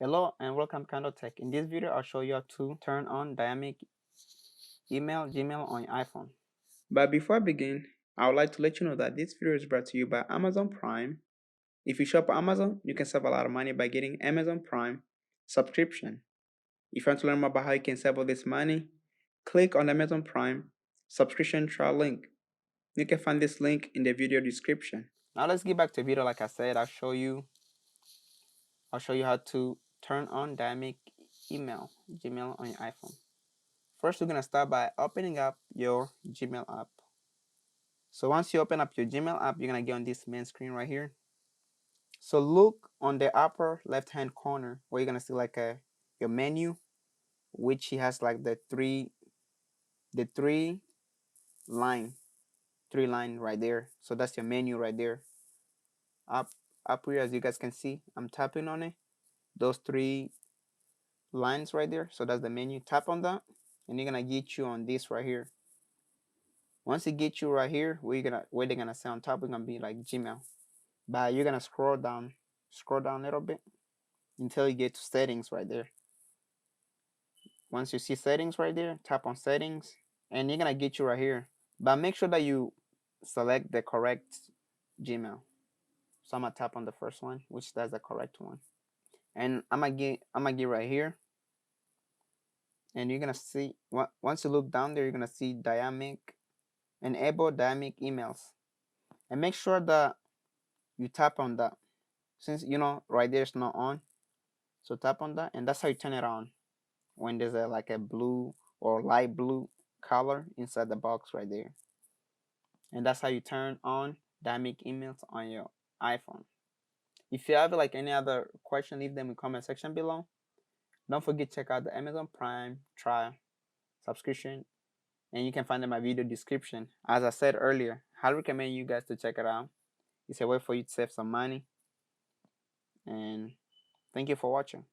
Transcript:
Hello and welcome to KahindoTech. In this video, I'll show you how to turn on dynamic email Gmail on your iPhone. But before I begin, I would like to let you know that this video is brought to you by Amazon Prime. If you shop on Amazon, you can save a lot of money by getting Amazon Prime subscription. If you want to learn more about how you can save all this money, click on the Amazon Prime subscription trial link. You can find this link in the video description. Now let's get back to the video. Like I said, I'll show you how to turn on dynamic email Gmail on your iPhone. First, we're gonna start by opening up your Gmail app. So once you open up your Gmail app, you're gonna get on this main screen right here. So look on the upper left-hand corner where you're gonna see like your menu, which has like the three line right there. So that's your menu right there. Up here, as you guys can see, I'm tapping on it. Those three lines right there. So that's the menu. Tap on that, and you're gonna get you on this right here. Once it gets you right here, where they're gonna say on top, we're gonna be like Gmail. But you're gonna scroll down a little bit until you get to settings right there. Once you see settings right there, tap on settings, and you're gonna get you right here. But make sure that you select the correct Gmail. So I'm gonna tap on the first one, which that's the correct one. And I'm gonna get right here. And you're gonna see once you look down there, you're gonna see enable dynamic emails. And make sure that you tap on that. Since right there it's not on. So tap on that, and that's how you turn it on. When there's like a blue or light blue color inside the box right there. And that's how you turn on dynamic emails on your iPhone. If you have like any other question, leave them in the comment section below. Don't forget to check out the Amazon Prime trial subscription, and you can find it in my video description. As I said earlier, I recommend you guys to check it out. It's a way for you to save some money. And thank you for watching.